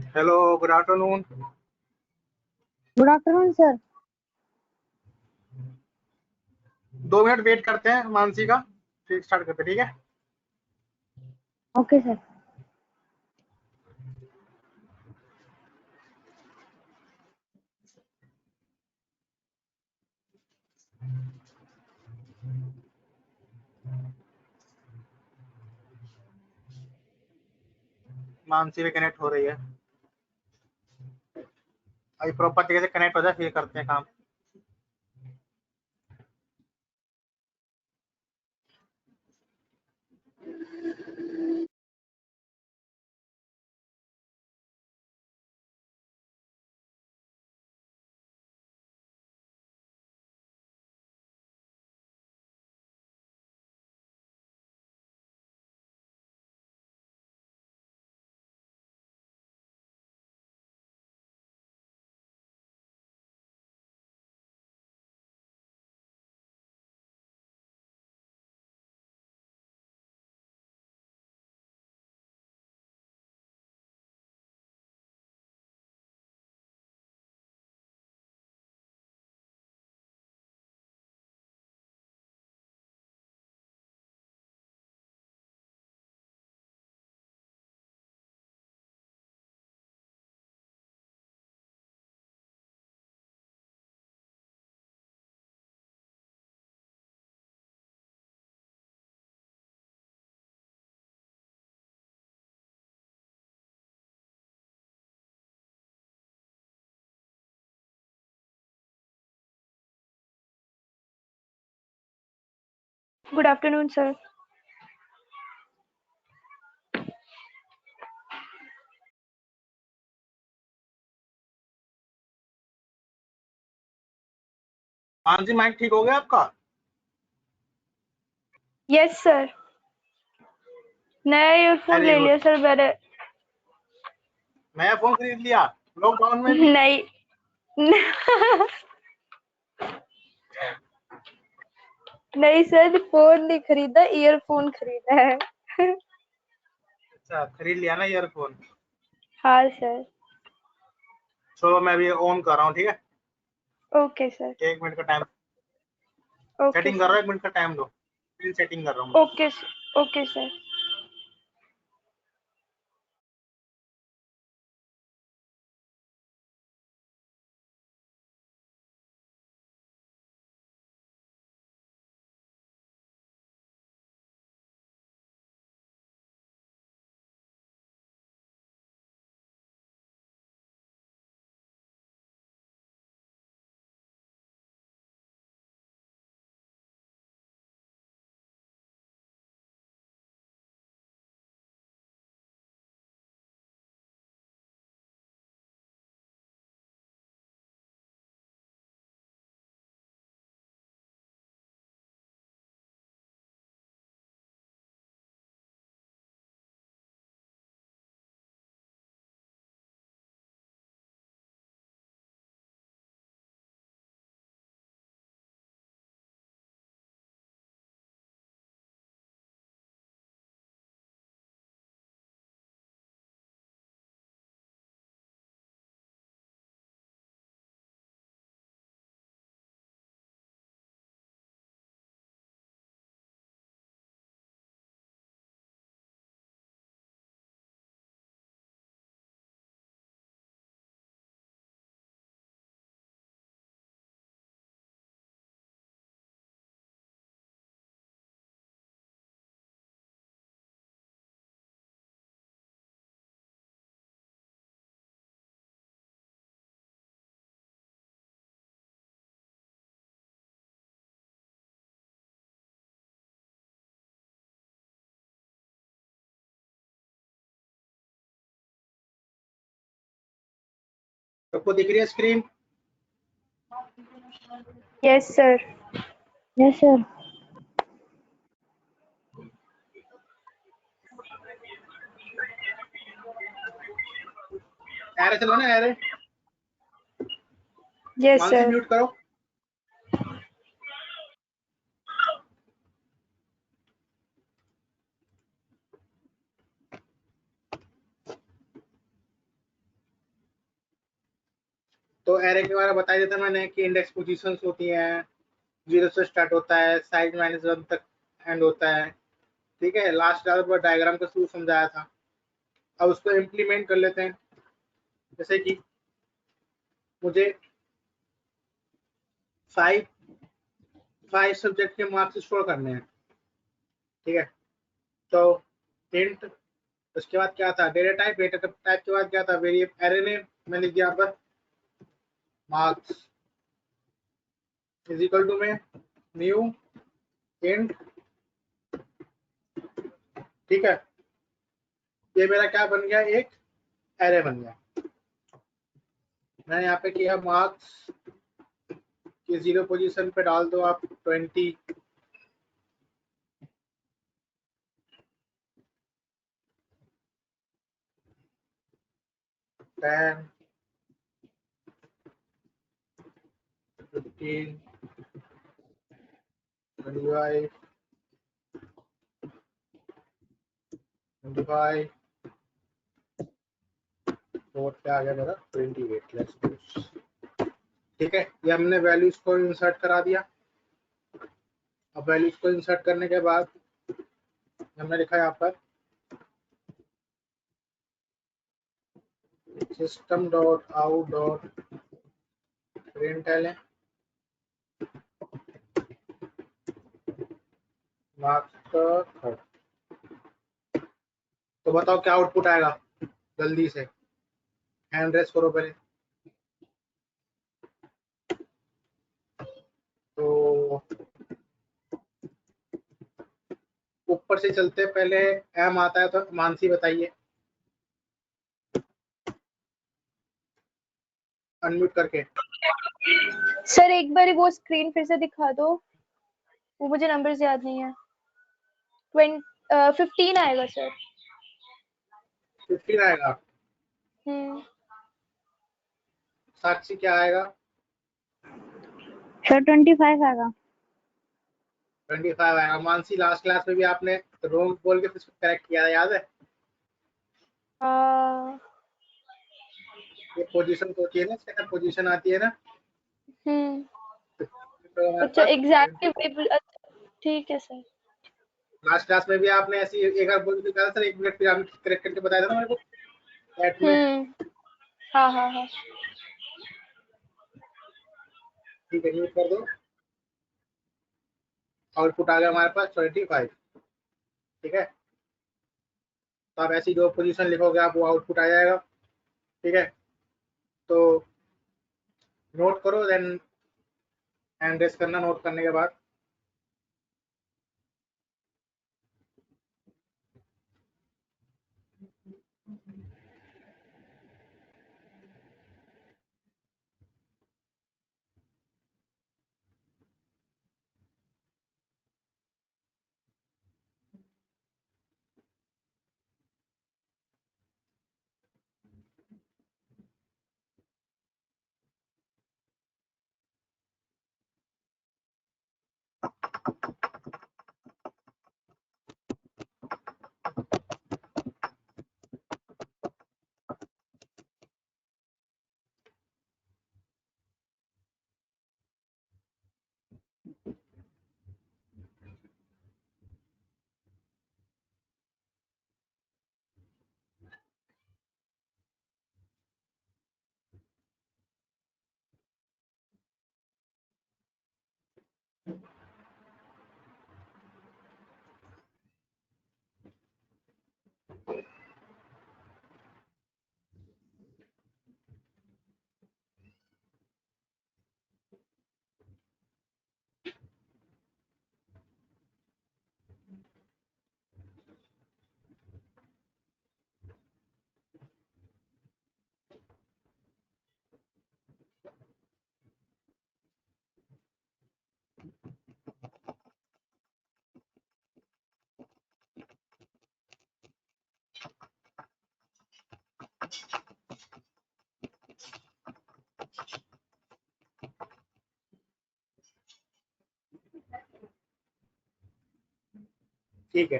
Hello, good afternoon. Good afternoon sir. 2 minute wait करते हैं मानसी का, फिर स्टार्ट करते हैं, ठीक है। Okay sir. मानसी भी कनेक्ट हो रही है। अभी प्रॉपर तरीके से कनेक्ट हो जाए फिर करते हैं काम। Good afternoon, sir. Mansi, mike ठीक हो गया आपका? Yes, sir. नया ईयरफोन वेरी ले गुड। लिया सर मैंने। नया फोन खरीद लिया लॉकडाउन में भी? नहीं। नहीं सर, फोन नहीं खरीदा, ईयरफोन खरीदा है। अच्छा, खरीद लिया ना ईयरफोन। हाँ सर। चलो मैं अभी ऑन कर रहा हूँ, ठीक है। Okay sir. 1 मिनट का टाइम ओके सेटिंग कर रहा सर। हूँ, 1 मिनट का टाइम दो। स्क्रीन सेटिंग कर रहा हूँ। Okay okay sir. सबको दिख रही है screen? Yes sir. Yes sir. Array चलो ना, array. Yes Mansi sir. Mute करो। एरे के बारे में बता दिया था मैंने कि इंडेक्स पोजीशंस होती हैं, 0 से स्टार्ट होता है, साइज -1 तक एंड होता है, ठीक है। लास्ट क्लास पर डायग्राम का शुरू समझाया था। अब उसको इम्प्लीमेंट कर लेते हैं। जैसे कि मुझे 5 सब्जेक्ट के मार्क्स स्टोर करने हैं, ठीक है। तो इंट, उसके बाद क्या था, डेटा टाइप, डेटा टाइप के बाद क्या था, वेरिएबल एरे नेम, मैंने लिख दिया यहाँ पर मार्क्स इज इक्वल टू में न्यू इंट, ठीक है। ये मेरा क्या बन गया, एक एरे बन गया। मैंने यहाँ पे किया मार्क्स की 0 पोजीशन पे डाल दो आप 20, टेन, 15, 25, 25, फोर्थ पे आ गया मेरा 28, लेट्स, ठीक है। ये हमने वैल्यूज को इंसर्ट करा दिया। अब वैल्यूज को इंसर्ट करने के बाद हमने लिखा यहाँ पर system dot out dot println marks third. तो बताओ क्या आउटपुट आएगा, जल्दी से हैंड रेस करो पहले। तो ऊपर से चलते पहले एम आता है, तो मानसी बताइए अनम्यूट करके। सर एक बार वो स्क्रीन फिर से दिखा दो, वो मुझे नंबर्स याद नहीं है। 15 आएगा सर। 15 आएगा। साक्षी क्या आएगा? सर 25 आएगा। 25 आएगा। मानसी लास्ट क्लास में भी आपने रोंग बोल के फिर करेक्ट किया था, याद है? ये पोजीशन होती है ना, इसके अंदर पोजीशन आती है ना। तो अच्छा एग्जैक्टली, ठीक है सर। लास्ट क्लास में भी आपने ऐसी एक बार बोल के कहा था सर, 1 मिनट फिर आपने करेक्ट करके बताया था ना मेरे को चैट में। हाँ हाँ हाँ। ठीक है, म्यूट कर दो। आउटपुट आ गया हमारे पास 25, ठीक है। तो आप ऐसी जो पोजीशन लिखोगे आप वो आउटपुट आ जाएगा, ठीक है। तो नोट करो, देन हैंड रेस करना नोट करने के बाद। ठीक है,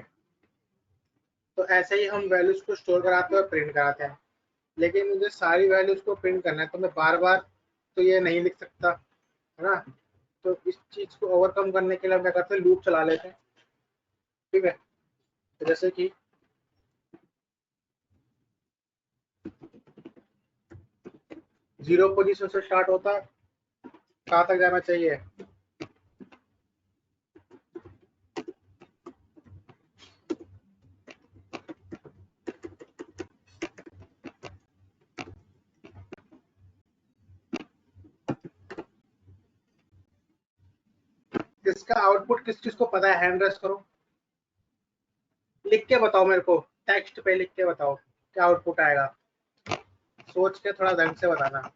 तो ऐसे ही हम वैल्यूज को स्टोर कराते हैं और प्रिंट कराते हैं। लेकिन मुझे सारी वैल्यूज को प्रिंट करना है, तो मैं बार बार तो ये नहीं लिख सकता, है ना। तो इस चीज को ओवरकम करने के लिए हम क्या करते हैं, लूप चला लेते हैं, ठीक है। तो जैसे कि जीरो पोजीशन से स्टार्ट होता, कहाँ तक जाना चाहिए, इसका आउटपुट किस चीज को पता है, हैंड रेस करो, लिख के बताओ मेरे को, टेक्स्ट पे लिख के बताओ क्या आउटपुट आएगा, सोच के थोड़ा ढंग से बताना।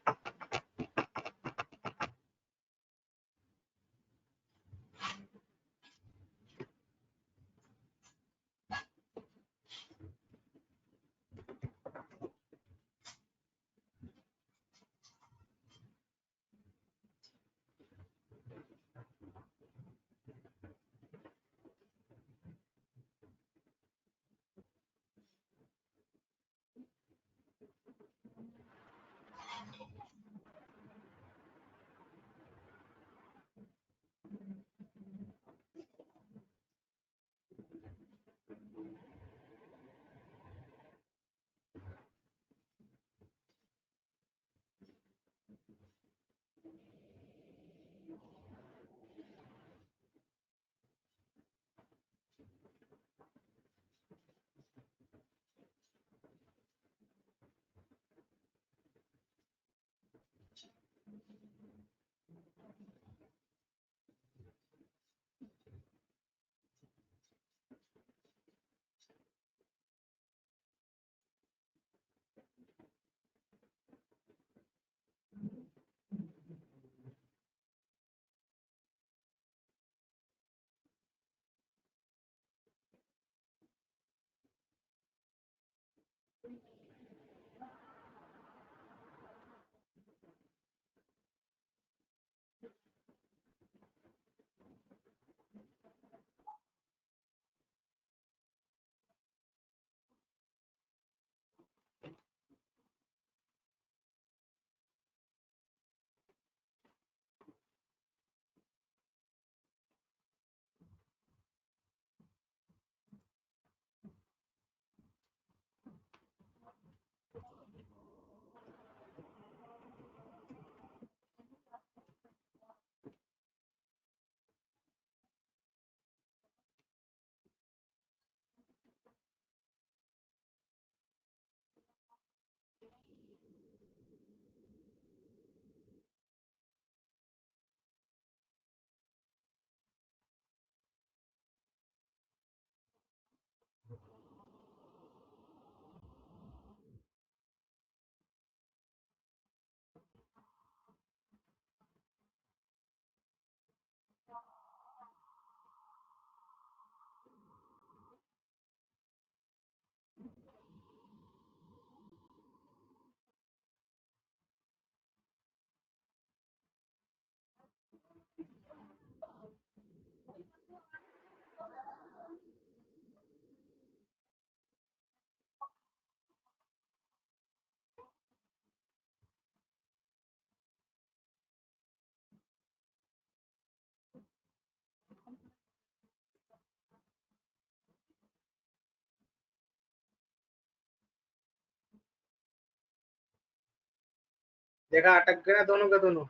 देखा, अटक गया दोनों का दोनों।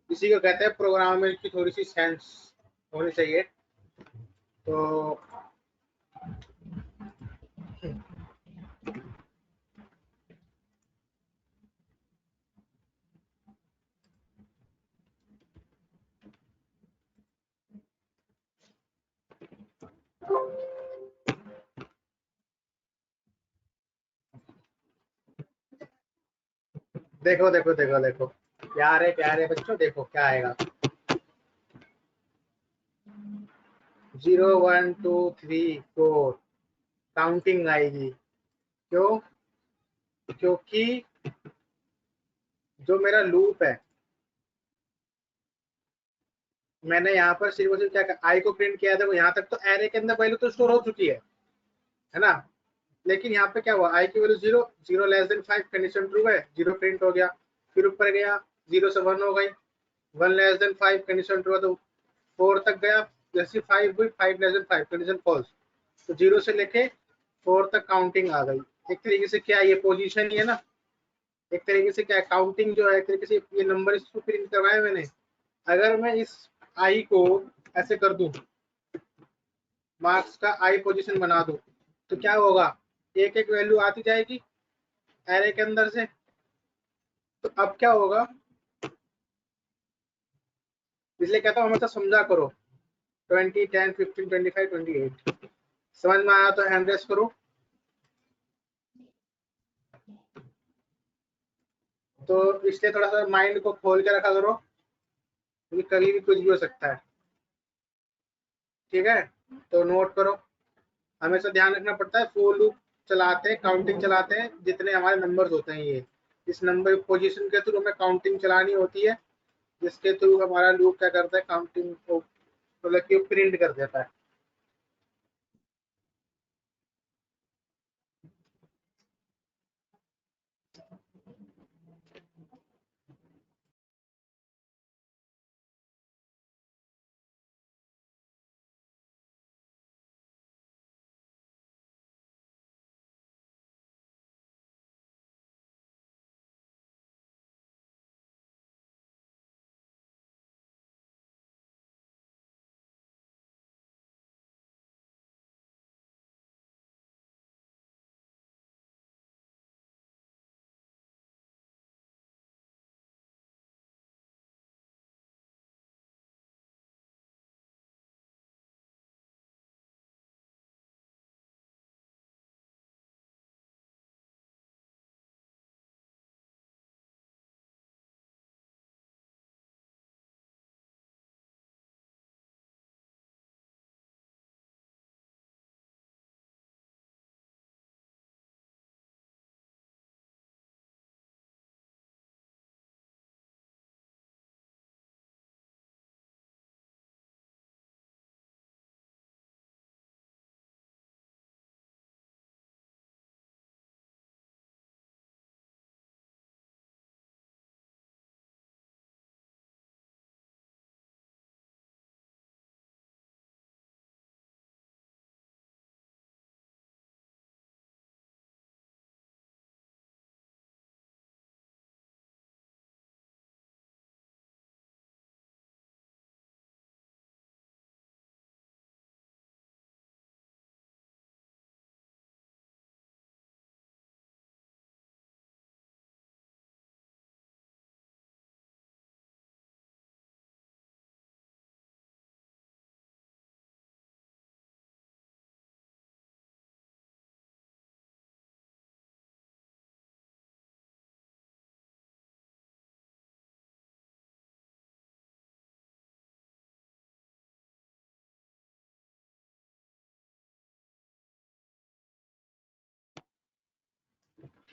इसी को कहते हैं प्रोग्रामिंग की थोड़ी सी सेंस होनी चाहिए। तो देखो देखो देखो देखो, प्यारे प्यारे बच्चों, देखो क्या आएगा, 0 1 2 3 4 काउंटिंग आएगी। क्यों? क्योंकि जो मेरा लूप है, मैंने यहाँ पर सिर्फ और सिर्फ क्या आई को प्रिंट किया, देखो यहाँ तक तो एरे के अंदर वैल्यू तो स्टोर हो चुकी है ना। लेकिन यहाँ पे क्या हुआ, आई की value 0, 0 less than 5 condition true है, 0 प्रिंट हो गया। फिर ऊपर गया 0 से 1 हो गई, 1 लेस देन 5 कंडीशन ट्रू है, तो 4 तक गया, जैसे 5 हुई 5 लेस देन 5 कंडीशन फॉल्स, तो 0 से लेके 4 तक काउंटिंग आ गई। एक तरीके से क्या ये पोजीशन ही है ना, एक तरीके से क्या काउंटिंग जो है, एक तरीके से ये नंबर इसको प्रिंट करवाया मैंने। अगर मैं इस आई को ऐसे कर दूं, मार्क्स का आई पोजीशन बना दूं, तो क्या होगा, एक एक वैल्यू आती जाएगी एरे के अंदर से। तो अब क्या होगा, इसलिए कहता हूँ हमेशा समझा करो, 20, 10, 15, 25, 28 समझ में आया तो हैंड रेस करो। तो इसलिए थोड़ा सा माइंड को खोल के रखा करो, क्योंकि कभी भी कुछ भी हो सकता है। ठीक है, तो नोट करो, हमेशा ध्यान रखना पड़ता है। फॉर लूप चलाते हैं, काउंटिंग चलाते हैं, जितने हमारे नंबर्स होते हैं, ये इस नंबर पोजीशन के थ्रू हमें काउंटिंग चलानी होती है, जिसके थ्रू हमारा लूप क्या करता है, काउंटिंग को मतलब कि प्रिंट कर देता है।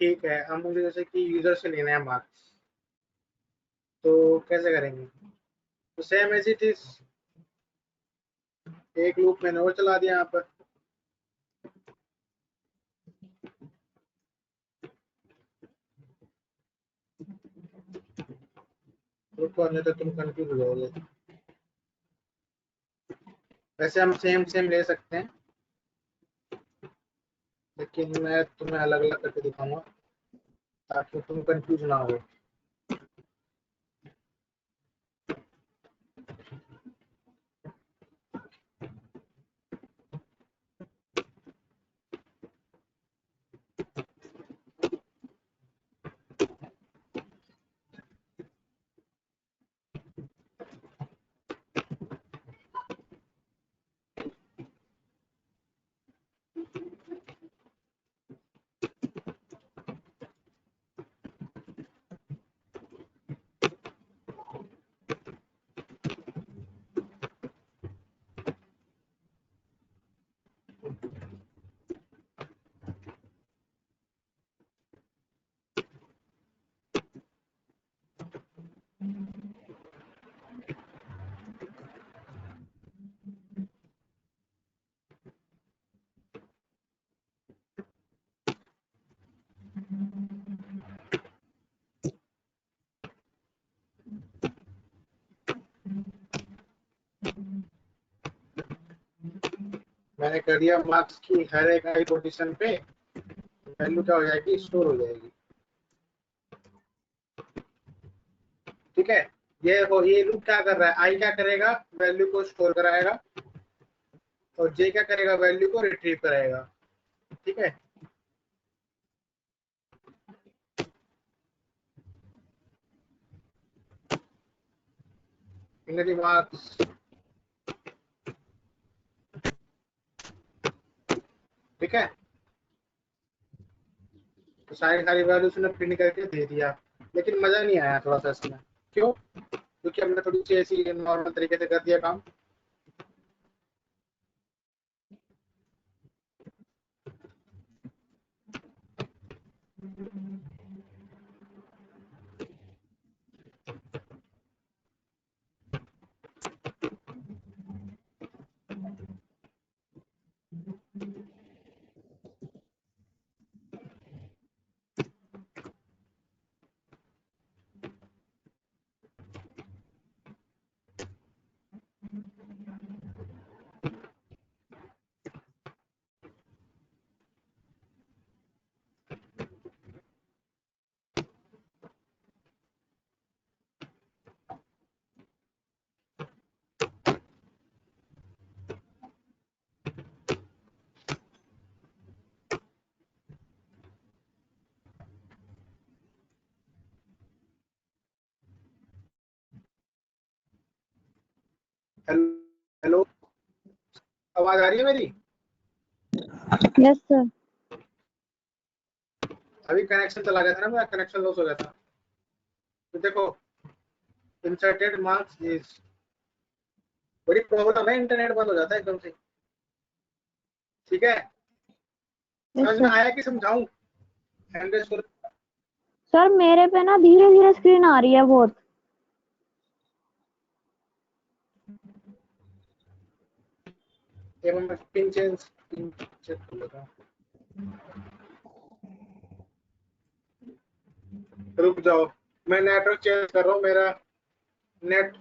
ठीक है, अब मुझे जैसे कि यूजर से लेना है मार्क्स, तो कैसे करेंगे, तो सेम एज इट इज, एक लूप मैंने और चला दिया यहाँ पर। रुको, नहीं तो तुम कंफ्यूज हो जाओगे। वैसे हम सेम सेम ले सकते हैं, लेकिन मैं तुम्हें अलग अलग करके दिखाऊंगा ताकि तुम कंफ्यूज ना हो। मैंने कर दिया मार्क्स की हर एक आई पोजीशन पे वैल्यू क्या हो जाएगी, स्टोर हो जाएगी। ठीक है, ये लूप क्या कर रहा है, आई क्या करेगा, वैल्यू को स्टोर कराएगा, और जे क्या करेगा, वैल्यू को रिट्रीव कराएगा। ठीक है, मार्क्स ठीक है, तो सारी वैल्यूज ने प्रिंट करके दे दिया, लेकिन मजा नहीं आया थोड़ा सा इसमें। क्यों? क्योंकि हमने थोड़ी सी ऐसी नॉर्मल तरीके से कर दिया काम। हेलो, आवाज आ रही है मेरी? Yes sir. अभी कनेक्शन चला गया था ना, मेरा कनेक्शन लॉस हो गया था। तो देखो, इंसर्टेड मार्क्स इज, बड़ी प्रॉब्लम है, इंटरनेट बंद हो जाता है एकदम से। ठीक है, यस समझ में सर। आया कि समझाऊं? सर मेरे पे ना धीरे धीरे स्क्रीन आ रही है बहुत। मैं पिन चेक कर लेता हूं। रुक जाओ, मैं नेटवर्क चेंज कर रहा हूँ, मेरा नेट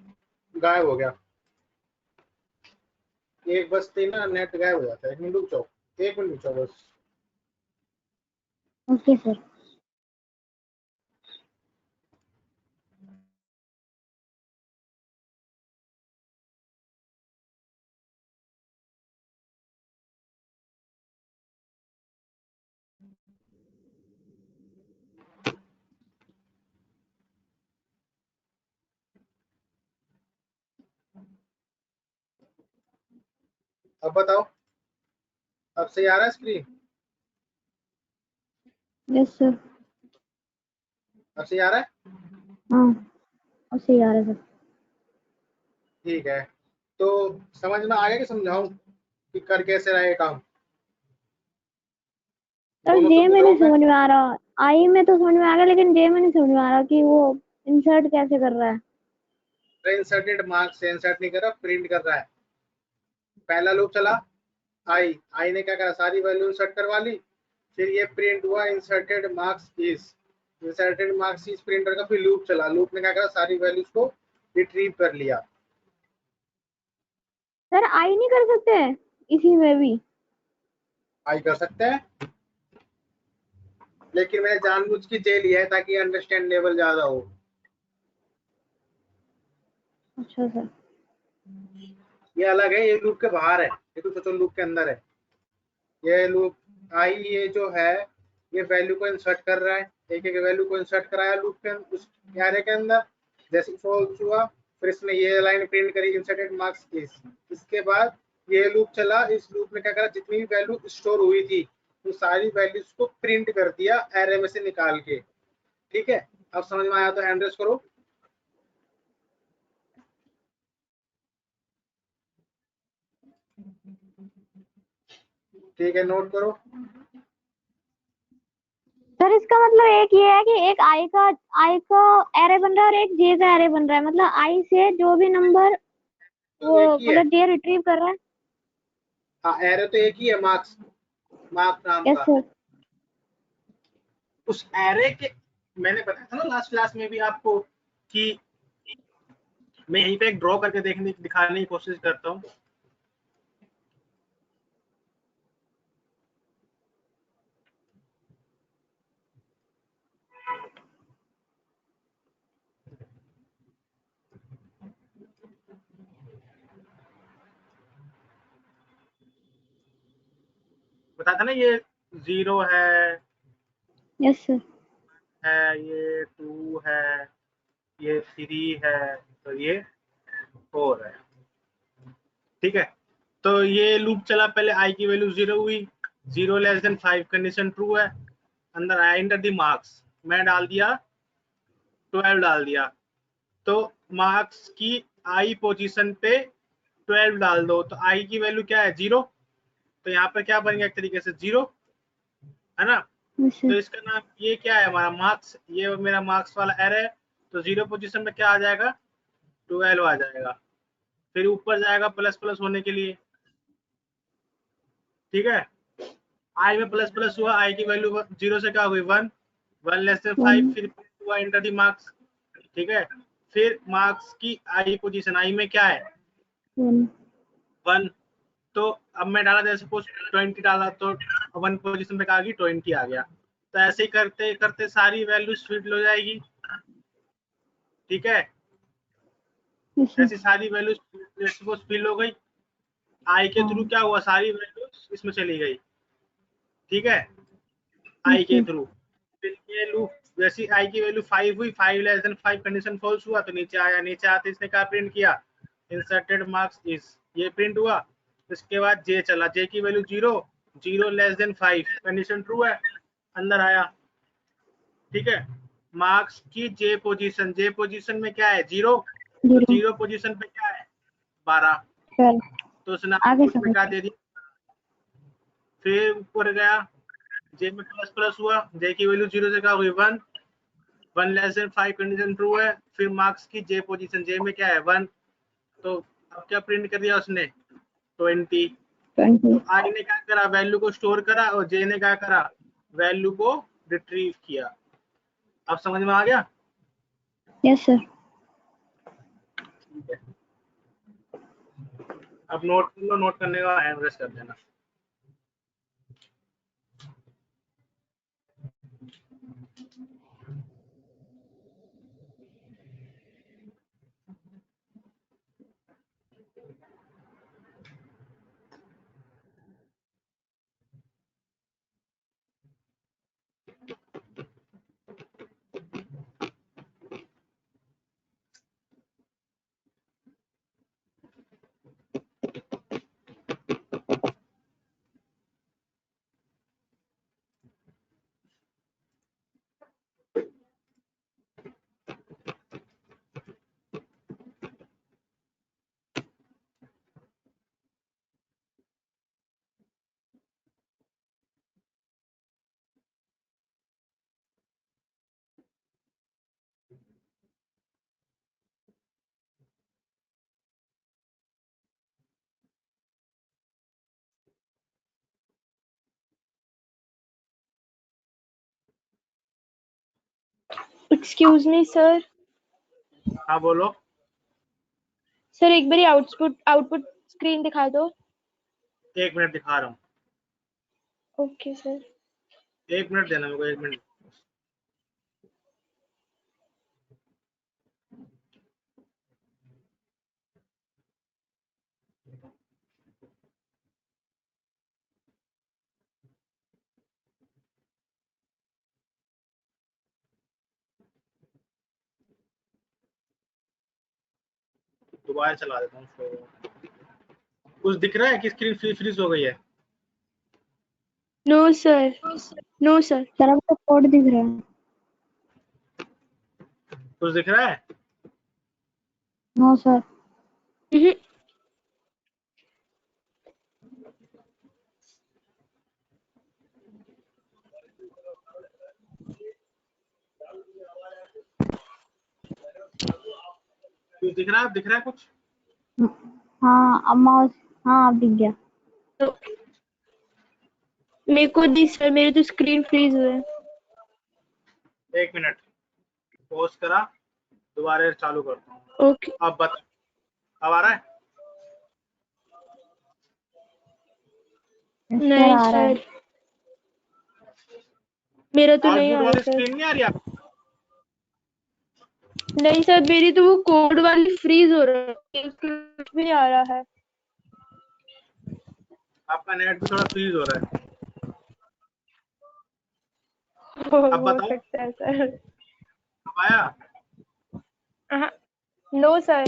गायब हो गया। एक बजते ही ना नेट गायब हो जाता है। एक मिनट रुक जाओ, एक मिनट रुक जाओ बस। Okay sir. अब बताओ, अब सही आ रहा है स्क्रीन? Yes sir. अब सही आ रहा है? हाँ, अब सही आ रहा है सर। ठीक है, तो समझ में आ गया कि समझाऊं कि कर कैसे रहा है ये काम? सर दोनों से जे पूछ में रहा नहीं हूँ मैं। समझ में आ रहा। आई में तो समझ में आ गया, लेकिन जे में नहीं समझ में आ रहा कि वो इंसर्ट कैसे कर रहा है। इंसर्टेड मार्क्स से इंसर्ट नहीं कर रहा, प्रिंट कर रहा है। पहला लूप चला, आई ने क्या करा, सारी वैल्यू इंसर्ट करवा ली, फिर ये प्रिंट हुआ inserted marks is, inserted marks is printer का फिर लूप चला, लूप ने क्या करा, सारी वैल्यूज को रिट्रीव कर लिया। सर आई नहीं कर सकते इसी में भी? आई कर सकते हैं, लेकिन मैंने जानबूझ के जे लिया है ताकि अंडरस्टैंड लेवल ज्यादा हो। अच्छा सर। ये अलग है, ये लूप के बाहर है, ये तो सोचो लूप के अंदर है। ये लूप आई, ये जो है, ये वैल्यू को इंसर्ट कर रहा है, एक एक वैल्यू को इंसर्ट कराया लूप के उस एरे के अंदर। जैसे फॉल्स हुआ, फिर इसने ये लाइन प्रिंट करी इंसर्टेड मार्क्स इज। इसके बाद ये लूप चला, इस लूप ने क्या करा, जितनी भी वैल्यू स्टोर हुई थी वो सारी वैल्यूज को प्रिंट कर दिया एरे में से निकाल के। ठीक है, अब समझ में आया तो हैंड रेस करो। ठीक है, नोट करो। सर इसका मतलब एक ये है कि एक आई का एरे बन रहा है और एक जे का एरे बन रहा है। मतलब आई से जो भी नंबर तो वो एक ही है, मतलब जे रिट्रीव कर रहा है। हाँ एरे तो एक ही है, मार्क्स, मार्क्स नाम यस का। सर। उस एरे के, मैंने बताया था ना लास्ट क्लास में भी आपको कि मैं यहीं पे एक ड्रॉ करके दिखाने की कोशिश करता हूँ। बताया था ना, ये 0 है, यस सर। ये 2 है, ये 3 है, तो ये 4 है। ठीक है, तो ये लूप चला, पहले आई की वैल्यू 0 हुई, 0 लेस देन 5 कंडीशन ट्रू है, अंदर आया इंटर दी मार्क्स, मैं डाल दिया 12 डाल दिया, तो मार्क्स की आई पोजीशन पे 12 डाल दो, तो आई की वैल्यू क्या है 0, तो यहाँ पर क्या बन गया एक तरीके से 0, है ना। यस तो सर। इसका नाम ये क्या है हमारा मार्क्स, ये मेरा मार्क्स वाला एरे है, तो 0 पोजीशन में क्या आ जाएगा 12 आ जाएगा, फिर ऊपर जाएगा प्लस प्लस होने के लिए। ठीक है, आई में प्लस प्लस हुआ, आई की वैल्यू 0 से क्या हुई 1, 1 लेस देन 5, 1 फिर हुआ इंटर दी मार्क्स। ठीक है, फिर मार्क्स की आई पोजीशन, आई में क्या है 1 1, तो अब मैं डाला जैसे सपोज 20 डाला, तो 1 पोजीशन पे आ गई 20 आ गया, तो ऐसे ही करते करते सारी वैल्यूज फिल हो जाएगी। ठीक है, यस सर। ऐसी सारी वैल्यूज सपोज फिल हो गई, आई के थ्रू हाँ क्या हुआ, सारी वैल्यूज इसमें चली गई। ठीक है, आई यस के सर। थ्रू, फिर ये लूप जैसी आई की वैल्यू 5 हुई, 5 लेस देन 5 कंडीशन फॉल्स हुआ, तो नीचे आया, नीचे आते इसने क्या प्रिंट किया, इंसर्टेड मार्क्स इज, ये प्रिंट हुआ। इसके बाद जे चला, जे की value 0, 0 less than 5 condition true है, अंदर आया। ठीक है, मार्क्स की जे पोजीशन, जे पोजीशन में क्या है 0, तो 0 0 पोजीशन पे क्या है 12, सर। तो उसने आगे आउटपुट में समझ क्या दे दिया, फिर ऊपर गया, जे में प्लस प्लस हुआ, जे की वैल्यू 0 से क्या हुई 1, 1 लेस देन 5 कंडीशन ट्रू है, फिर मार्क्स की जे पोजीशन, जे में क्या है 1, तो अब क्या प्रिंट कर दिया उसने 20, 20 तो आई ने क्या करा वैल्यू को स्टोर करा, और जे ने क्या करा वैल्यू को रिट्रीव किया। अब समझ में आ गया। Yes sir. ठीक है, अब नोट कर लो, नोट करने का हैंड रेस कर देना। Excuse me sir. हाँ बोलो। सर एक बारी आउटपुट स्क्रीन दिखा दो। 1 मिनट दिखा रहा हूँ, ओके सर। 1 मिनट देना मेरे को, 1 मिनट। दोबारा चला देता हूँ। कुछ दिख रहा है कि स्क्रीन फ्रीज हो गई है? No sir, no sir. Sir अब तो कोड दिख रहा है। कुछ दिख रहा है? No sir. कुछ दिख रहा है, दिख रहा है कुछ? हाँ अब माउस, हाँ अब दिख गया। मेरे को दी सर, मेरे तो स्क्रीन फ्रीज हुआ है। 1 मिनट पॉज करा, दोबारा चालू करता हूँ। ओके। अब बता, अब आ रहा है? सर नहीं आ रहा है। सर, मेरा तो नहीं आउटपुट आ रहा वाली सर। स्क्रीन नहीं आ रही आपको? नहीं सर, मेरी तो वो कोड वाली फ्रीज हो रहा है, कुछ भी नहीं आ रहा है। आपका नेट भी थोड़ा फ्रीज हो रहा है। अब हो बताओ, सकता है सर। अब आया? No sir.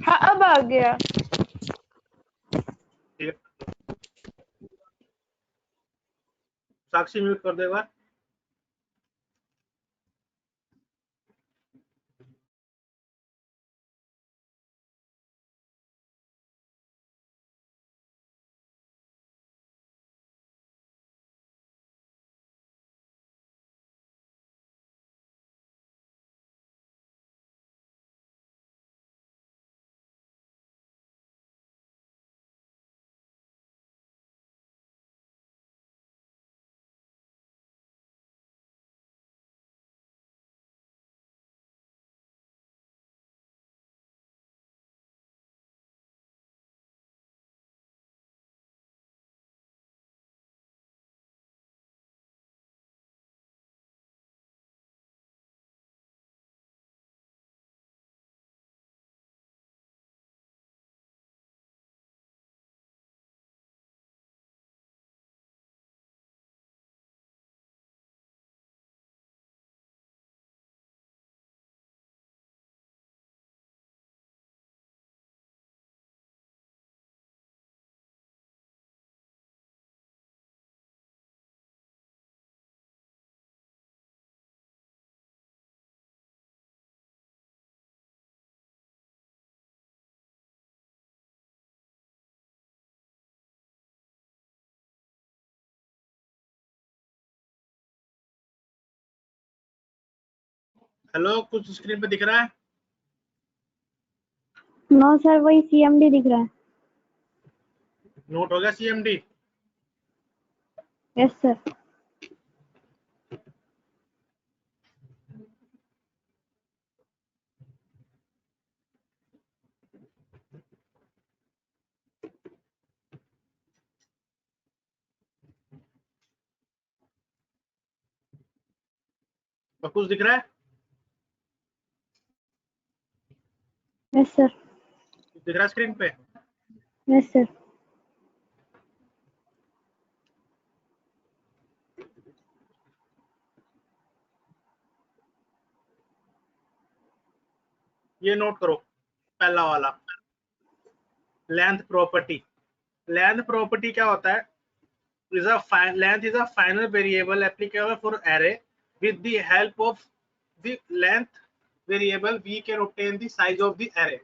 हाँ अब आ गया। ठीक है, साक्षी म्यूट कर दो एक बार। हेलो, कुछ स्क्रीन पे दिख रहा है? नो सर, वही CMD दिख रहा है। नोट हो गया CMD? Yes sir. और कुछ दिख रहा है? Yes sir. कुछ दिख रहा है स्क्रीन पे? Yes sir. ये नोट करो, पहला वाला, लेंथ प्रॉपर्टी। लेंथ प्रॉपर्टी क्या होता है? Length is a final variable applicable for array. With the help of the length variable we can obtain the size of the array.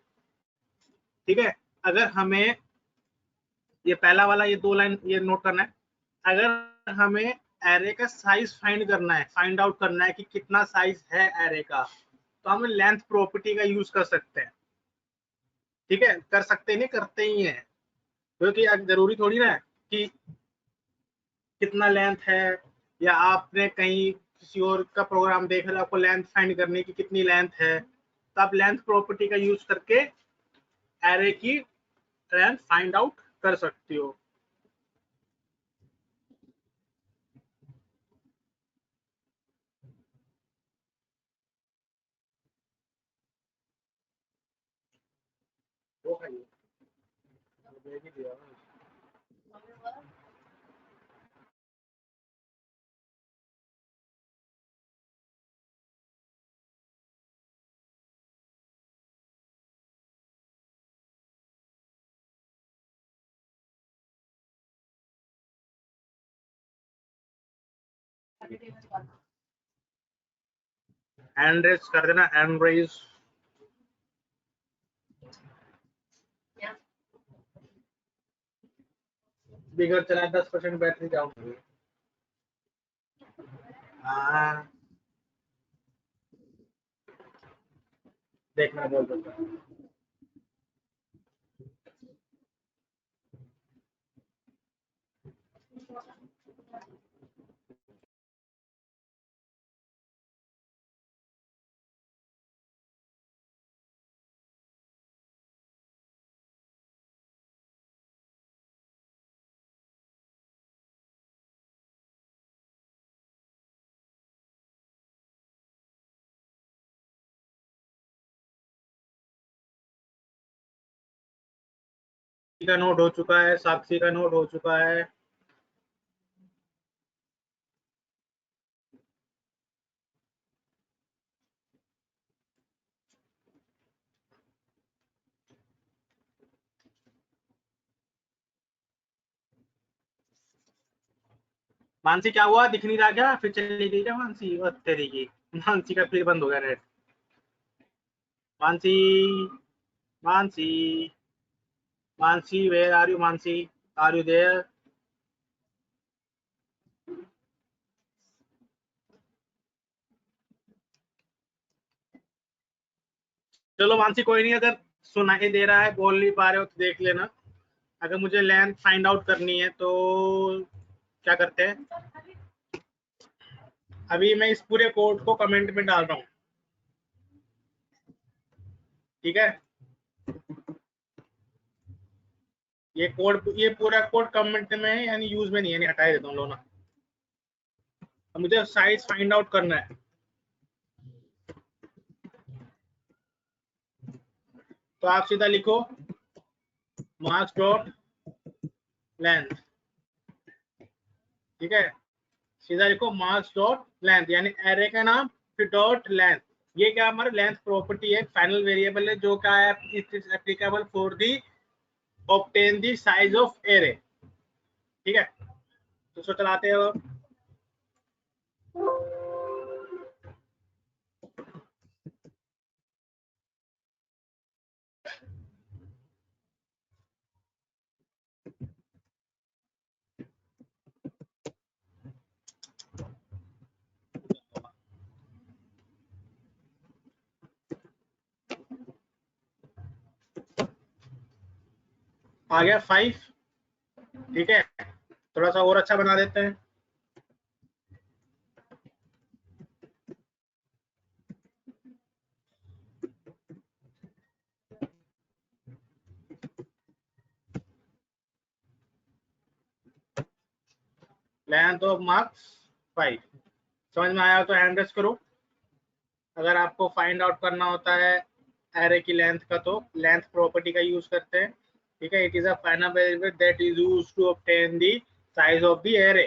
ठीक है, अगर हमें ये पहला वाला, ये 2 लाइन ये नोट करना है। अगर हमें एरे का साइज फाइंड करना है, फाइंड आउट करना है कि कितना साइज है एरे का, तो हम लेंथ प्रॉपर्टी का यूज कर सकते हैं। ठीक है, कर सकते नहीं, करते ही हैं, क्योंकि जरूरी थोड़ी ना है कि कितना लेंथ है, या आपने कहीं किसी और का प्रोग्राम देख रहे हो, आपको लेंथ फाइंड करनी की कितनी लेंथ है, तो आप लेंथ प्रॉपर्टी का यूज करके एरे की लेंथ फाइंड आउट कर सकते हो। वो है ये। हैंड रेज कर देना, हैंड रेज। बिगड़ चला 10% बैटरी डाउन हो गई। हाँ, देखना बोल दो। का नोट हो चुका है, साक्षी का नोट हो चुका है। मानसी क्या हुआ, दिख नहीं रहा क्या, फिर चली गई क्या मानसी, वो तेरी की मानसी का फिर बंद हो गया net. Mansi, Mansi, Mansi where are you, Mansi are you there? चलो मानसी कोई नहीं, अगर सुनाई दे रहा है, बोल नहीं पा रहे हो तो देख लेना। अगर मुझे लेंथ फाइंड आउट करनी है तो क्या करते हैं, अभी मैं इस पूरे कोड को कमेंट में डाल रहा हूँ, ठीक है? ये कोड, ये पूरा कोड कमेंट में है, यानी यूज में नहीं है, यानी हटा देता हूँ लो ना। अब मुझे साइज फाइंड आउट करना है, तो आप सीधा लिखो मार्क्स डॉट लेंथ, ठीक है? सीधा लिखो मार्क्स डॉट लेंथ, यानी एरे का नाम फिर डॉट लेंथ। ये क्या हमारा लेंथ प्रॉपर्टी है, फाइनल वेरिएबल है, जो क्या है, it is applicable for the obtain the size of array, ठीक है? तो इसको चलाते हो। आ गया 5, ठीक है? थोड़ा सा और अच्छा बना देते हैं। लेंथ ऑफ मार्क्स 5, समझ में आया तो हैंड रेस करो। अगर आपको फाइंड आउट करना होता है एरे की लेंथ का, तो लेंथ प्रॉपर्टी का यूज करते हैं, ठीक है? It is a final variable that is used to obtain the size of the array,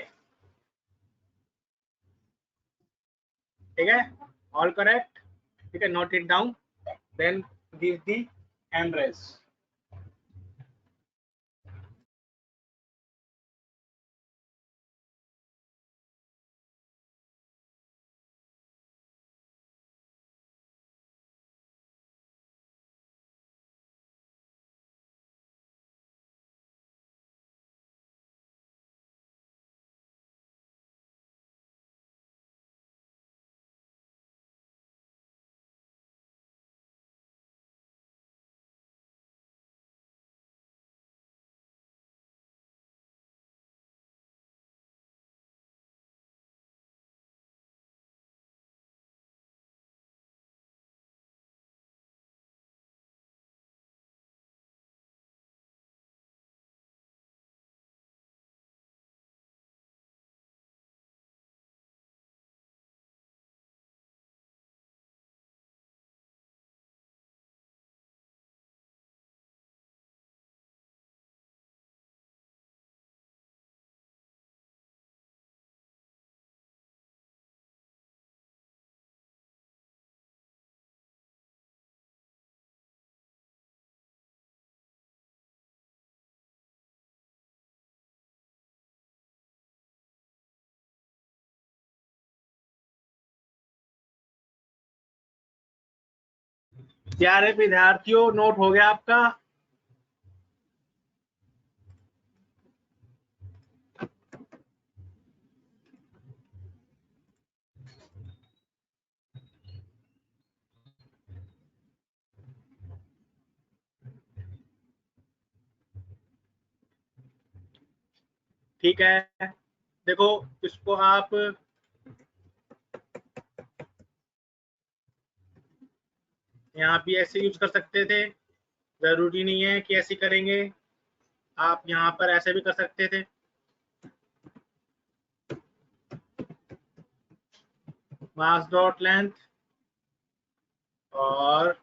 ठीक है? ऑल करेक्ट, ठीक है? Note it down, then give the hand raise. प्यारे विद्यार्थियों, नोट हो गया आपका? ठीक है, देखो इसको आप यहाँ भी ऐसे यूज कर सकते थे, जरूरी नहीं है कि ऐसे करेंगे, आप यहाँ पर ऐसे भी कर सकते थे। मार्क्स डॉट लेंथ, और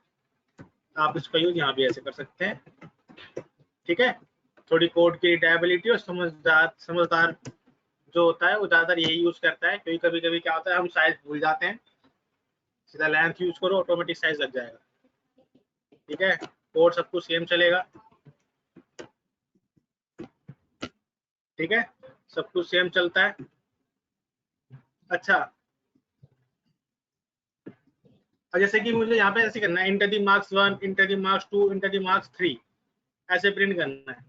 आप इसका यूज यहाँ भी ऐसे कर सकते हैं, ठीक है? थोड़ी कोड की रीडायबिलिटी और समझदार जो होता है वो ज्यादातर यही यूज करता है, क्योंकि कभी कभी क्या होता है हम साइज भूल जाते हैं, सीधा लेंथ यूज करो, ऑटोमेटिक साइज लग जाएगा, ठीक है? कोड सब कुछ सेम चलेगा, ठीक है? सब कुछ सेम चलता है। अच्छा, और जैसे कि मुझे यहाँ पे ऐसे करना है, इंटर दी मार्क्स 1, इंटर दी मार्क्स 2, इंटर दी मार्क्स 3, ऐसे प्रिंट करना है।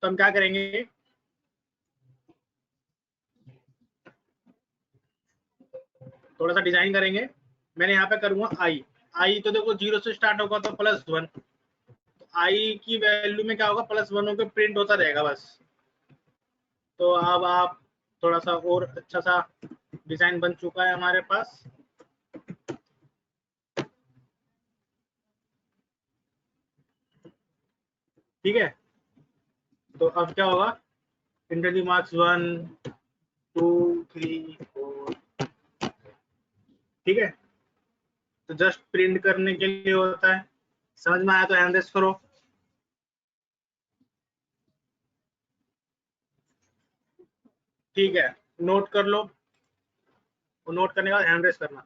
तो हम क्या करेंगे, थोड़ा सा डिजाइन करेंगे। मैंने यहाँ पे करूंगा आई तो देखो 0 से स्टार्ट होगा तो +1, तो आई की वैल्यू में क्या होगा, +1 होकर प्रिंट होता रहेगा बस। तो अब आप थोड़ा सा और अच्छा सा डिजाइन बन चुका है हमारे पास। ठीक है, तो अब क्या होगा, इंटर दी मार्क्स 1, 2, 3, 4, ठीक है। तो जस्ट प्रिंट करने के लिए होता है। समझ में आया तो हैंड रेस करो। ठीक है, नोट कर लो, और नोट करने के बाद हैंड रेस करना।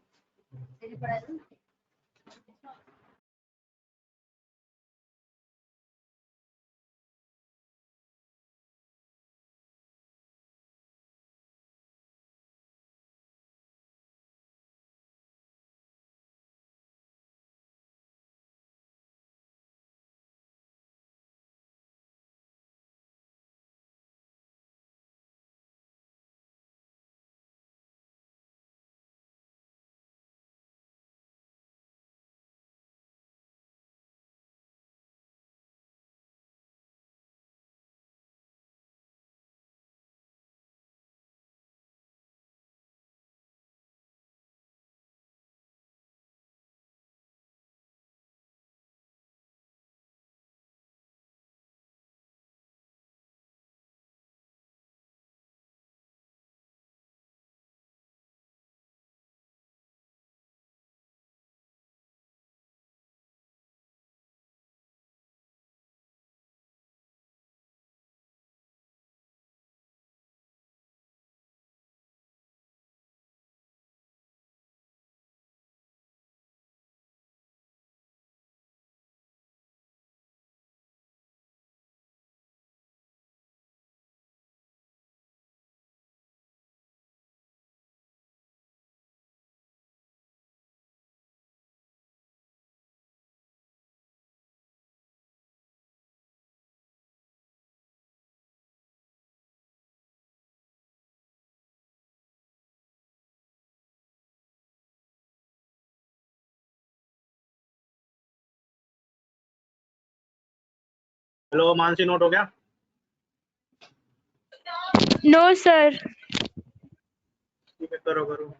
हेलो मानसी, नोट हो गया? No sir. ठीक है, करो करो।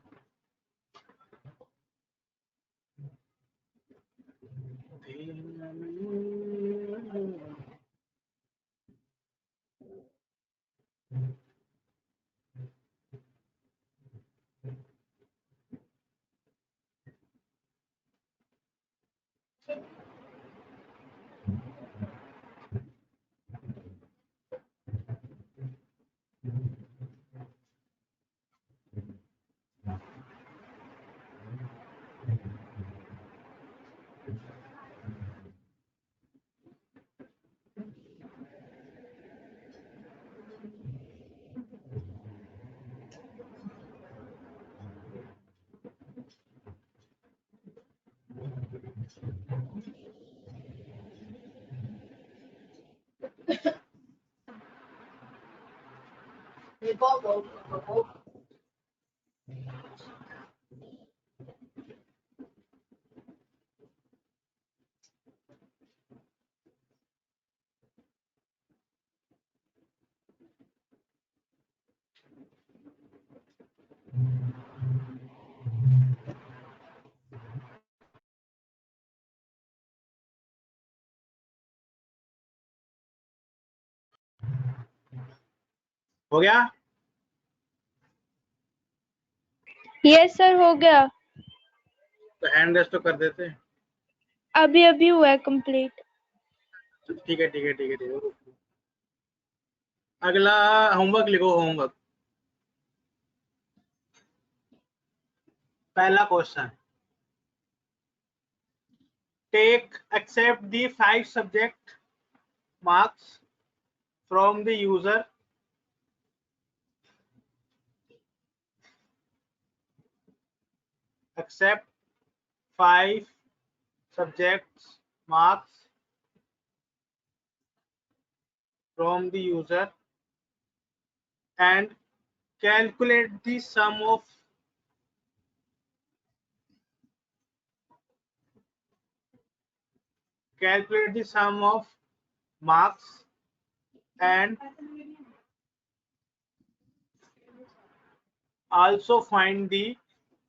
हो गया? यस सर, हो गया। तो हैंड रेस तो कर देते हैं। अभी अभी हुआ है कंप्लीट। ठीक है ठीक है ठीक है ठीक है। अगला होमवर्क लिखो, होमवर्क। पहला question, take accept the 5 subject marks from the user accept 5 subjects marks from the user and calculate the sum of marks and also find the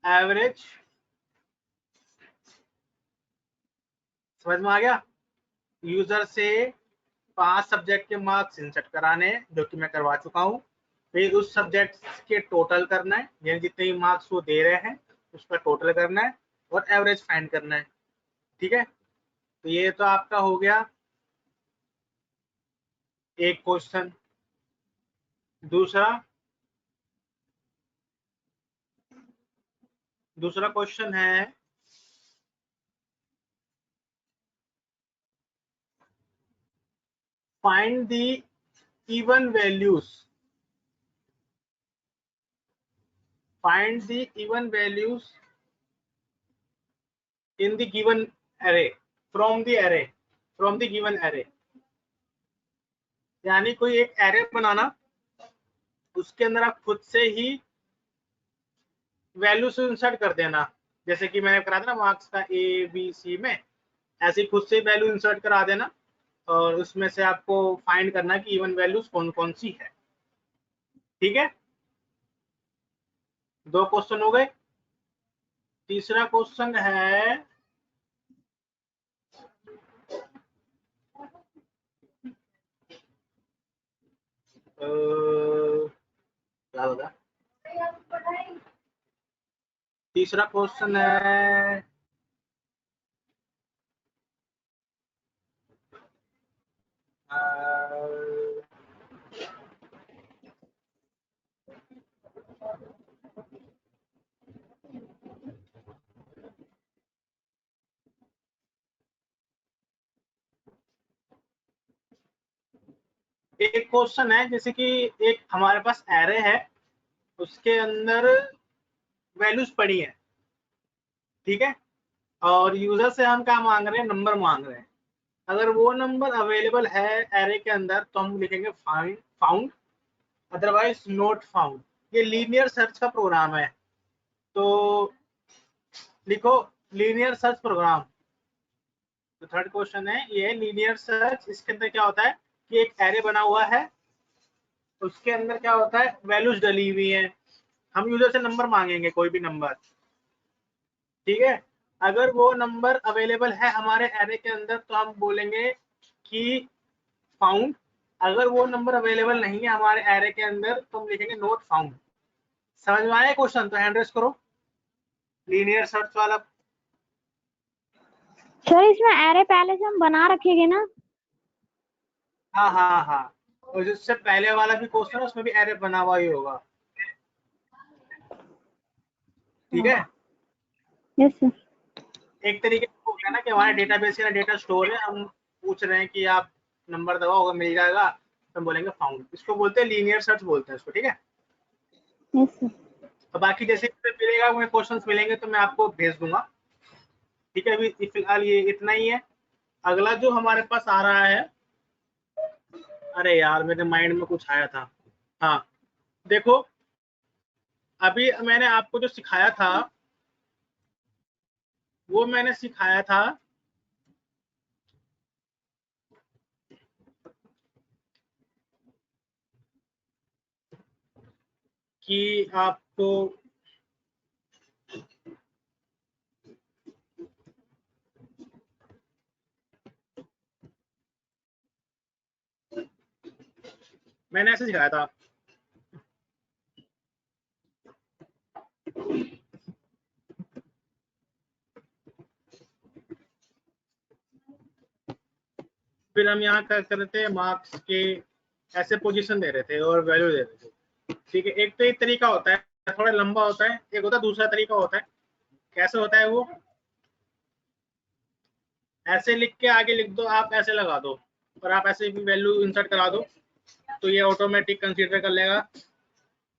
average। समझ में आ गया? यूजर से 5 सब्जेक्ट के मार्क्स इंसर्ट कराने हैं, जो कि मैं करवा चुका हूँ। फिर उस सब्जेक्ट के टोटल करना है, यानी जितने मार्क्स वो दे रहे हैं उसका टोटल करना है और एवरेज फाइंड करना है। ठीक है, तो ये तो आपका हो गया एक क्वेश्चन। दूसरा क्वेश्चन है find the even values in the given array from the given array। यानी कोई एक एरे बनाना, उसके अंदर आप खुद से ही वैल्यूज इंसर्ट कर देना। जैसे कि मैंने करा था ना मार्क्स का ABC में, ऐसे ही खुद से वैल्यू इंसर्ट करा देना और उसमें से आपको फाइंड करना कि इवन वैल्यूज कौन कौन सी है। ठीक है, 2 क्वेश्चन हो गए। तीसरा क्वेश्चन है क्या होगा? तीसरा क्वेश्चन है एक क्वेश्चन है जैसे कि एक हमारे पास एरे है, उसके अंदर वैल्यूज पड़ी है। ठीक है, और यूजर से हम क्या मांग रहे हैं? नंबर मांग रहे हैं। अगर वो नंबर अवेलेबल है एरे के अंदर तो हम लिखेंगे फाउंड, अदरवाइज नॉट फाउंड। ये लीनियर सर्च का प्रोग्राम है, तो लिखो लीनियर सर्च प्रोग्राम। तो थर्ड क्वेश्चन है ये लीनियर सर्च। इसके अंदर क्या होता है कि एक एरे बना हुआ है, उसके अंदर क्या होता है वैल्यूज डली हुई है। हम यूजर से नंबर मांगेंगे, कोई भी नंबर। ठीक है, अगर वो नंबर अवेलेबल है हमारे एरे के अंदर तो हम बोलेंगे कि फाउंड। अगर वो नंबर अवेलेबल नहीं है हमारे एरे के अंदर तो हम लिखेंगे नॉट फाउंड। समझ में आया क्वेश्चन? तो हैंड रेस करो लीनियर सर्च वाला। सर इसमें एरे पहले से हम बना रखेंगे ना? हाँ हाँ हाँ, और जिससे पहले वाला भी क्वेश्चन है उसमें भी एरे बना हुआ ही होगा। ठीक है, यस सर। एक तरीके से हो गया ना कि हमारे डेटाबेस का डेटा स्टोर है, हम पूछ रहे हैं कि आप नंबर दबाओ, अगर मिल जाएगा तो हम बोलेंगे फाउंड। इसको बोलते हैं लीनियर सर्च बोलते हैं इसको। ठीक है, यस सर। तो बाकी जैसे मिलेगा मुझे क्वेश्चंस मिलेंगे तो मैं आपको भेज दूंगा। ठीक है, अभी फिलहाल ये इतना ही है। अगला जो हमारे पास आ रहा है, अरे यार मेरे माइंड में कुछ आया था। हाँ देखो, अभी मैंने आपको जो सिखाया था वो मैंने सिखाया था कि आपको मैंने ऐसे सिखाया था। फिर हम यहाँ क्या कर रहे थे, मार्क्स के ऐसे पोजीशन दे रहे थे और वैल्यू दे रहे थे। ठीक है, एक तो एक तरीका होता है, थोड़ा लंबा होता है। एक होता है दूसरा तरीका होता है। कैसे होता है वो? ऐसे लिख के आगे लिख दो, आप ऐसे लगा दो और आप ऐसे भी वैल्यू इंसर्ट करा दो, तो ये ऑटोमेटिक कंसीडर कर लेगा,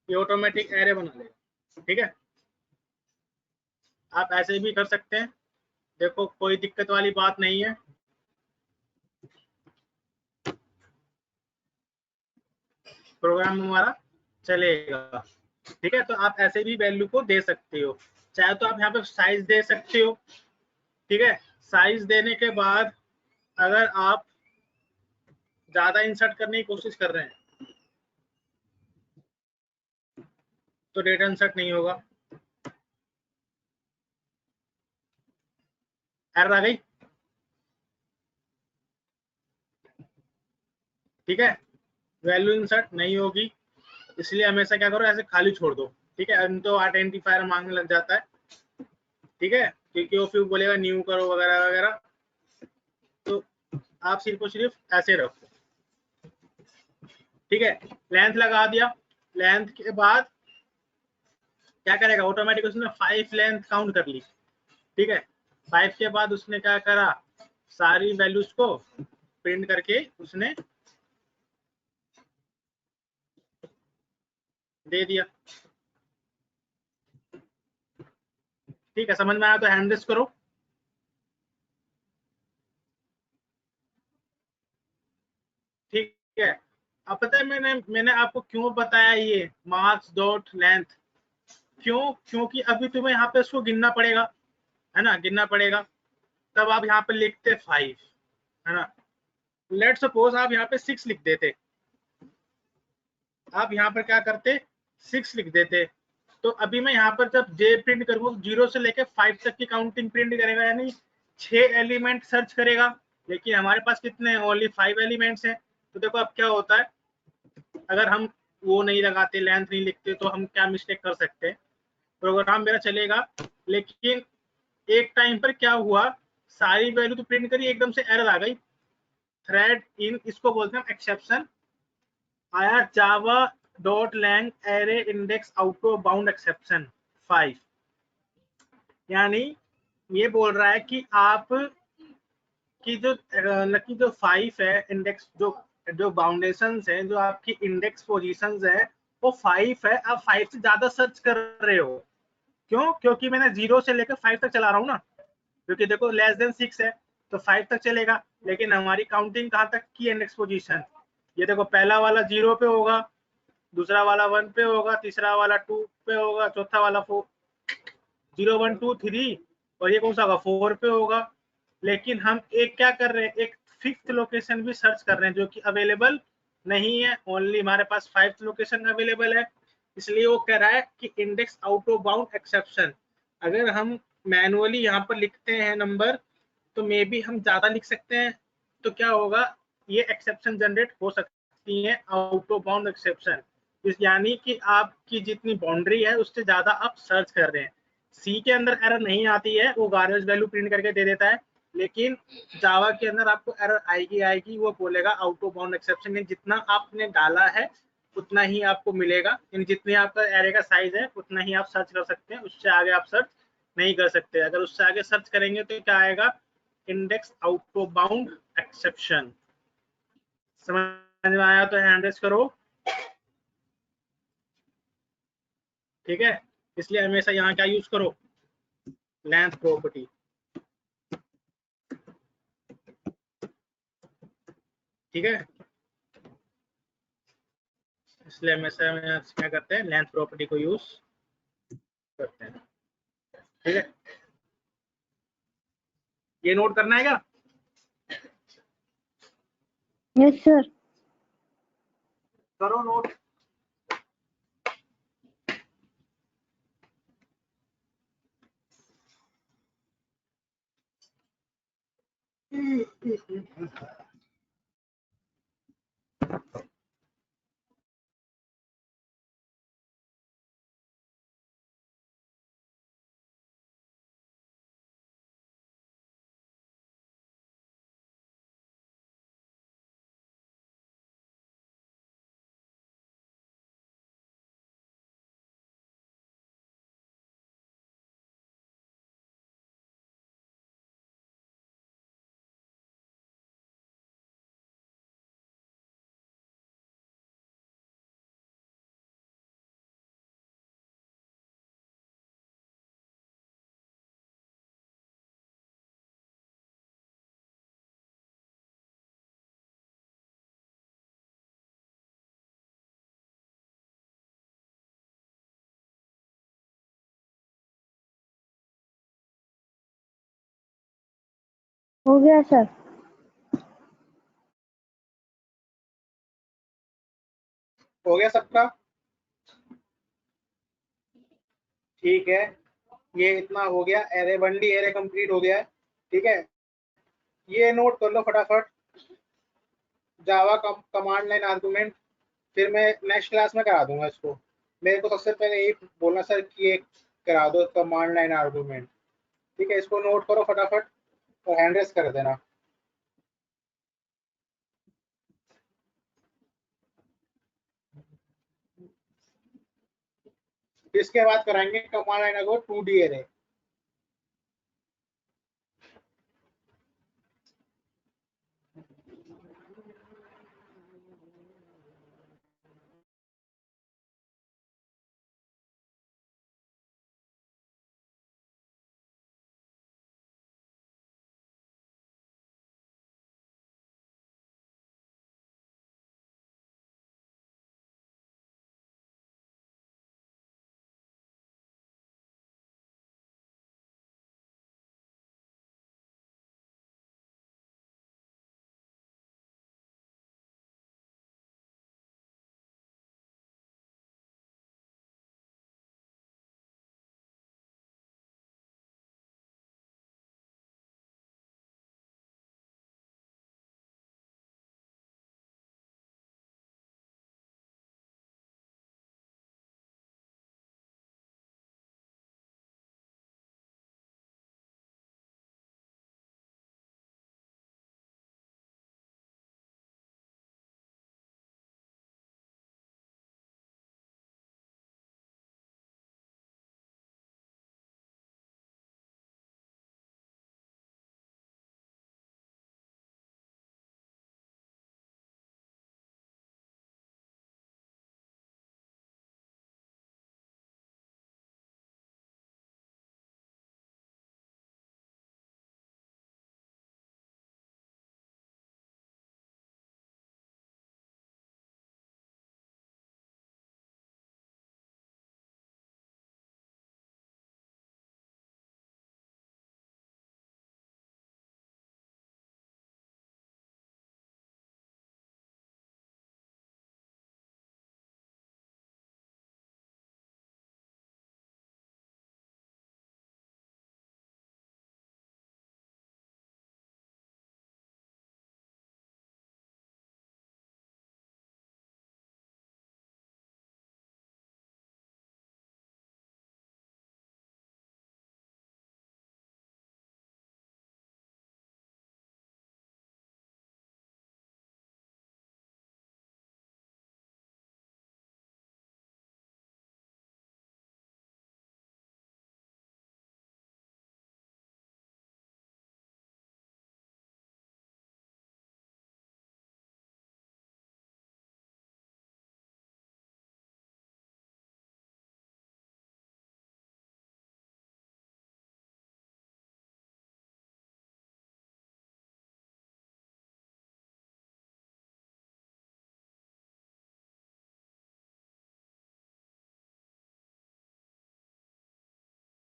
ये ऑटोमेटिक एरे बना लेगा। ठीक है, आप ऐसे भी कर सकते हैं, देखो कोई दिक्कत वाली बात नहीं है। प्रोग्राम हमारा चलेगा, ठीक है। तो आप ऐसे भी वैल्यू को दे सकते हो, चाहे तो आप यहाँ पे साइज दे सकते हो, ठीक है। साइज देने के बाद अगर आप ज्यादा इंसर्ट करने की कोशिश कर रहे हैं तो डेटा इंसर्ट नहीं होगा। एरर आ गई, ठीक है। वैल्यू इंसर्ट नहीं होगी, इसलिए हमेशा क्या करो, ऐसे खाली छोड़ दो, ठीक है। तो आइडेंटिफायर मांगने लग जाता है, ठीक है, क्योंकि वो फिर बोलेगा न्यू करो वगैरह वगैरह। तो आप सिर्फ और सिर्फ ऐसे रखो, ठीक है। लेंथ लगा दिया, लेंथ के बाद क्या करेगा, ऑटोमेटिक उसने 5 लेंथ काउंट कर ली, ठीक है। 5 के बाद उसने क्या करा, सारी वैल्यूज को प्रिंट करके उसने दे दिया, ठीक है। समझ में आया तो हैंड रेस करो, ठीक है। अब पता है मैंने आपको क्यों बताया ये मार्क्स डॉट लेंथ, क्यों, क्योंकि अभी तुम्हें यहाँ पे इसको गिनना पड़ेगा, है ना, गिनना पड़ेगा। तब आप यहाँ पे लिखते 5, है ना। लेट सपोज आप यहाँ पे 6 लिख देते, आप यहाँ पर क्या करते, 6 लिख देते, तो अभी मैं यहाँ पर जब जे प्रिंट करूँ 0 से लेके 5 तक की काउंटिंग प्रिंट करेगा, यानी 6 एलिमेंट सर्च करेगा। लेकिन हमारे पास कितने हैं, ओनली 5 एलिमेंट्स हैं। तो देखो अब क्या होता है, अगर हम वो नहीं लगाते, लेंथ नहीं लिखते, तो हम क्या मिस्टेक कर सकते हैं, प्रोग्राम मेरा चलेगा, लेकिन एक टाइम पर क्या हुआ, सारी वैल्यू तो प्रिंट करी, एकदम से एरर आ गई, थ्रेड इन, इसको बोलते हैं एक्सेप्शन आया, Java dot lang array index out of bound exception 5, यानी ये बोल रहा है कि आप की जो 5 है इंडेक्स, जो जो बाउंडेशन है, जो आपकी इंडेक्स पोजीशंस है वो 5 है, आप 5 से ज्यादा सर्च कर रहे हो। क्यों, क्योंकि मैंने 0 से लेकर 5 तक चला रहा हूँ ना, क्योंकि देखो लेस देन 6 है तो 5 तक चलेगा, लेकिन हमारी काउंटिंग कहाँ तक की, इंडेक्स पोजीशन, ये देखो पहला वाला 0 पे होगा, दूसरा वाला 1 पे होगा, तीसरा वाला 2 पे होगा, चौथा वाला 4, 0 1 2 3, और ये कौन सा होगा, 4 पे होगा। लेकिन हम एक क्या कर रहे हैं, एक 5th लोकेशन भी सर्च कर रहे हैं जो कि अवेलेबल नहीं है, ओनली हमारे पास 5th लोकेशन अवेलेबल है। इसलिए वो कह रहा है कि index out of bound exception, अगर हम मैनुअली यहाँ पर लिखते हैं नंबर तो मे बी हम ज्यादा लिख सकते हैं, तो क्या होगा, ये एक्सेप्शन जनरेट हो सकती है, आउट ऑफ बाउंड एक्सेप्शन, यानी कि आपकी जितनी बाउंड्री है उससे ज्यादा आप सर्च कर रहे हैं। सी के अंदर एरर नहीं आती है, वो गार्बेज वैल्यू प्रिंट करके दे देता है, लेकिन जावा के अंदर आपको एरर आएगी, वो बोलेगा आउट ऑफ बाउंड एक्सेप्शन, जितना आपने डाला है उतना ही आपको मिलेगा, यानी जितने आपका एरे का साइज है उतना ही आप सर्च कर सकते हैं, उससे आगे आप सर्च नहीं कर सकते। अगर उससे आगे सर्च करेंगे तो क्या आएगा, index out of bound exception. समझ में आया तो हैंड रेस करो, ठीक है। इसलिए हमेशा यहाँ क्या यूज करो, लेंथ प्रॉपर्टी, ठीक है। इसलिए हमेशा क्या करते हैं, लेंथ प्रॉपर्टी को यूज करते हैं, ठीक है। ये नोट करना है क्या, यस सर। करो नोट। हो गया सर। हो गया सबका? ठीक है, ये इतना हो गया, एरे 1D एरे कंप्लीट हो गया है। ठीक है, ये नोट कर लो फटाफट, जावा कमांड लाइन आर्गुमेंट। फिर मैं नेक्स्ट क्लास में करा दूंगा इसको। मेरे को सबसे पहले यही बोलना सर कि ये करा दो कमांड लाइन आर्गुमेंट। ठीक है, इसको नोट करो फटाफट और हैंड रेस कर देना। इसके बाद कराएंगे कमांड लाइन को 2D एरे।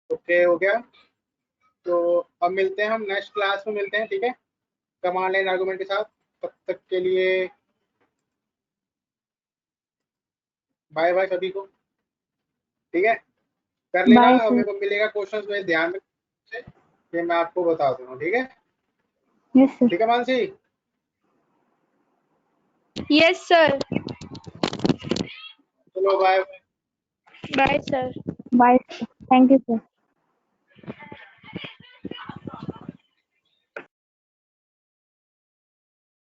ओके, हो गया। तो अब मिलते हैं, हम नेक्स्ट क्लास में मिलते हैं। ठीक है, कमांड लाइन आर्गुमेंट के साथ। तब तक के लिए बाय बाय सभी को। ठीक है, कर लेना। बाय अब सर। मेरे को मिलेगा क्वेश्चंस में ध्यान से, फिर मैं आपको बता दूंगा। ठीक है, यस सर। ठीक है मानसी। Yes, sir. चलो bye. Bye, sir. Bye sir, thank you sir.